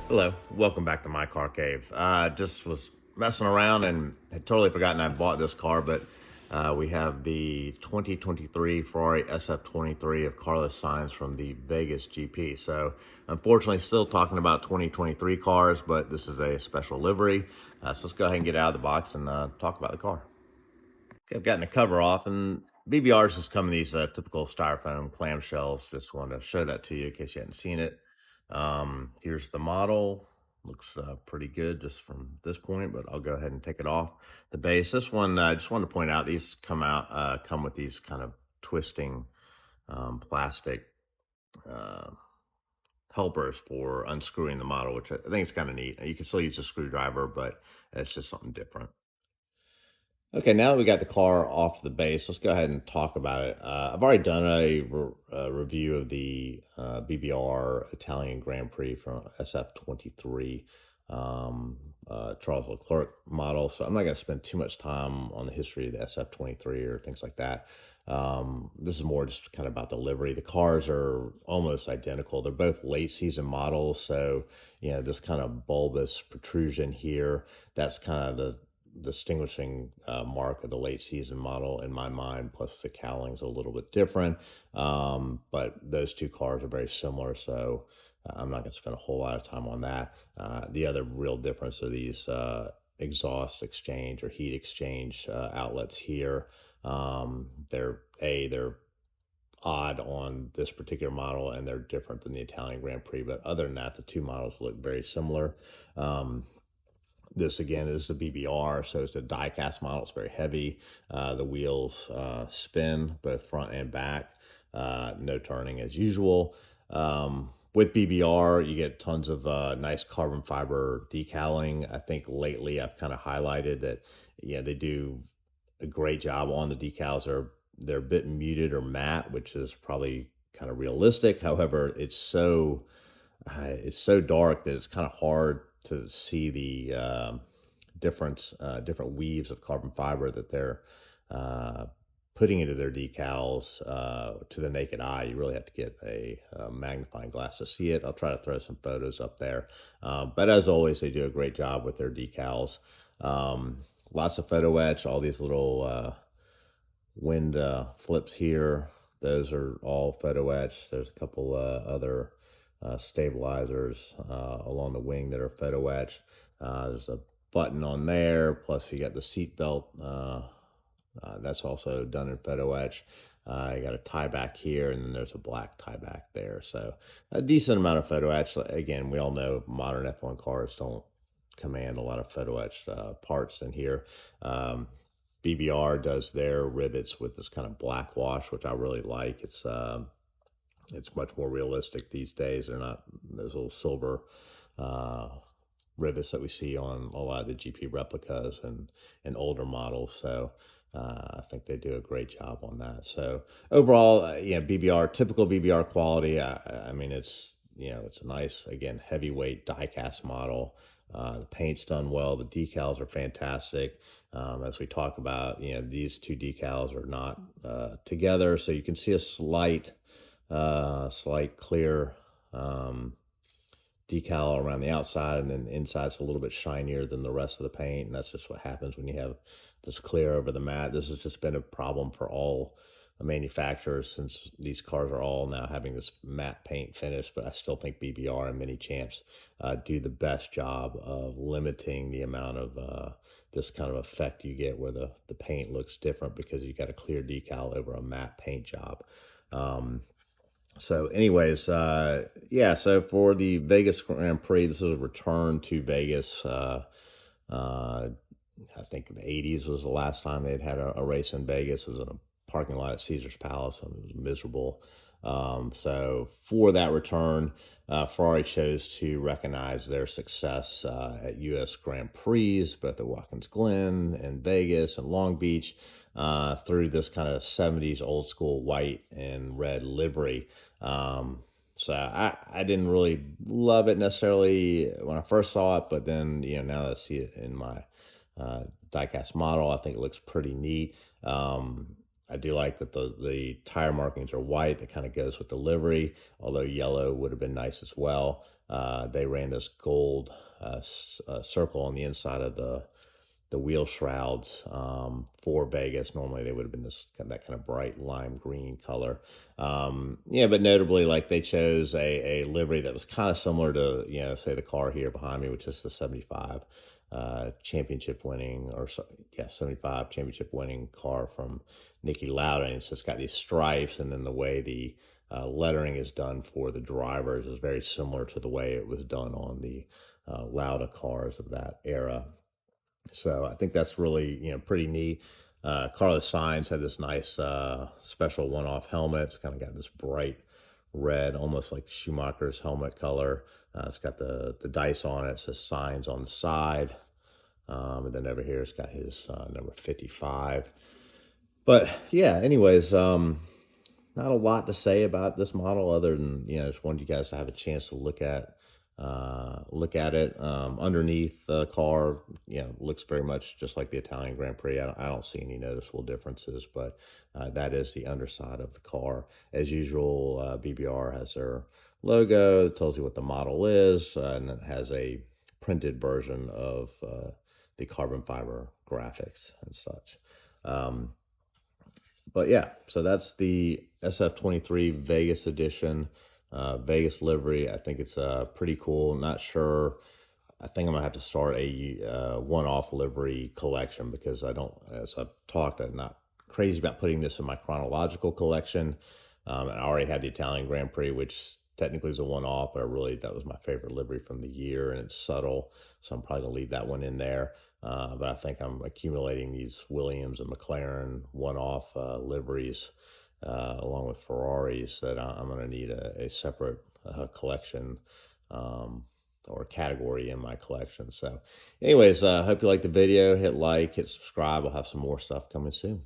Hello, welcome back to my car cave. Just was messing around and had totally forgotten I bought this car, but we have the 2023 Ferrari SF-23 of Carlos Sainz from the Vegas GP. So unfortunately still talking about 2023 cars, but this is a special livery. So let's go ahead and get out of the box and talk about the car. Okay, I've gotten the cover off, and BBRs just come in these typical styrofoam clamshells. Just wanted to show that to you in case you hadn't seen it. Here's the model. Looks pretty good just from this point, but I'll go ahead and take it off the base. This one, I just wanted to point out, these come with these kind of twisting plastic uh, helpers for unscrewing the model, which I think is kind of neat. You can still use a screwdriver, but it's just something different. Okay, now that we got the car off the base, let's go ahead and talk about it. I've already done a review of the BBR Italian Grand Prix from SF-23 Charles Leclerc model, so I'm not going to spend too much time on the history of the SF-23 or things like that. This is more just kind of about the livery. The cars are almost identical. They're both late season models, so this kind of bulbous protrusion here, that's kind of the distinguishing mark of the late season model in my mind. Plus the cowling's a little bit different, but those two cars are very similar, so I'm not going to spend a whole lot of time on that. The other real difference are these exhaust exchange or heat exchange outlets here. They're odd on this particular model, and they're different than the Italian Grand Prix, but other than that, the two models look very similar. This again is the BBR, so it's a die-cast model. It's very heavy. The wheels spin both front and back. No turning as usual. With BBR, you get tons of nice carbon fiber decaling. I think lately I've kind of highlighted that, they do a great job on the decals. They're a bit muted or matte, which is probably kind of realistic. However, it's so dark that it's kind of hard to see the different weaves of carbon fiber that they're putting into their decals to the naked eye. You really have to get a magnifying glass to see it. I'll try to throw some photos up there. But as always, they do a great job with their decals. Lots of photo etch, all these little wind flips here. Those are all photo etched. There's a couple other stabilizers along the wing that are photo etched. There's a button on there, plus you got the seat belt. That's also done in photo etch. You got a tie back here, and then there's a black tie back there. So a decent amount of photo etch. Again, we all know modern F1 cars don't command a lot of photo etched parts in here. BBR does their rivets with this kind of black wash, which I really like. It's much more realistic these days. They're not those little silver rivets that we see on a lot of the GP replicas and older models. So I think they do a great job on that. So overall, BBR, typical BBR quality. I mean, it's a nice, again, heavyweight die-cast model. The paint's done well. The decals are fantastic. As we talk about, these two decals are not together, so you can see a slight clear decal around the outside, and then the inside's a little bit shinier than the rest of the paint, and that's just what happens when you have this clear over the matte. This has just been a problem for all manufacturers since these cars are all now having this matte paint finish, but I still think BBR and Mini Champs do the best job of limiting the amount of this kind of effect you get where the paint looks different because you got a clear decal over a matte paint job. So anyways, so for the Vegas Grand Prix, this is a return to Vegas. I think in the 80s was the last time they'd had a race in Vegas. It was in a parking lot at Caesar's Palace, and it was miserable. So for that return, Ferrari chose to recognize their success at U.S. Grand Prix, both at Watkins Glen and Vegas and Long Beach, through this kind of 70s old school white and red livery. So I didn't really love it necessarily when I first saw it, but then, now that I see it in my diecast model, I think it looks pretty neat. I do like that the tire markings are white. That kind of goes with the livery, although yellow would have been nice as well. They ran this gold circle on the inside of the wheel shrouds for Vegas. Normally they would have been that kind of bright lime green color. Yeah, but notably, like they chose a livery that was kind of similar to, you know, say the car here behind me, which is the 75 championship winning, or yeah, 75 championship winning car from Niki Lauda. And it's just got these stripes, and then the way the lettering is done for the drivers is very similar to the way it was done on the Lauda cars of that era. So I think that's really, you know, pretty neat. Carlos Sainz had this nice special one-off helmet. It's kind of got this bright red, almost like Schumacher's helmet color. It's got the dice on it. It says Sainz on the side. And then over here it's got his number 55. But yeah, anyways, not a lot to say about this model other than, you know, just wanted you guys to have a chance to look at it. Underneath the car, you know, looks very much just like the Italian Grand Prix. I don't see any noticeable differences, but that is the underside of the car. As usual, BBR has their logo that tells you what the model is, and it has a printed version of the carbon fiber graphics and such. But yeah, so that's the SF-23 Vegas edition, Vegas livery. I think it's pretty cool. Not sure. I think I'm gonna have to start a one-off livery collection, because I don't, as I've talked, I'm not crazy about putting this in my chronological collection. And I already had the Italian Grand Prix, which technically is a one-off, but that was my favorite livery from the year, and it's subtle, so I'm probably gonna leave that one in there. But I think I'm accumulating these Williams and McLaren one-off liveries, along with Ferraris, that I'm going to need a separate collection, or category in my collection. So anyways, I hope you liked the video. Hit like, hit subscribe. I'll have some more stuff coming soon.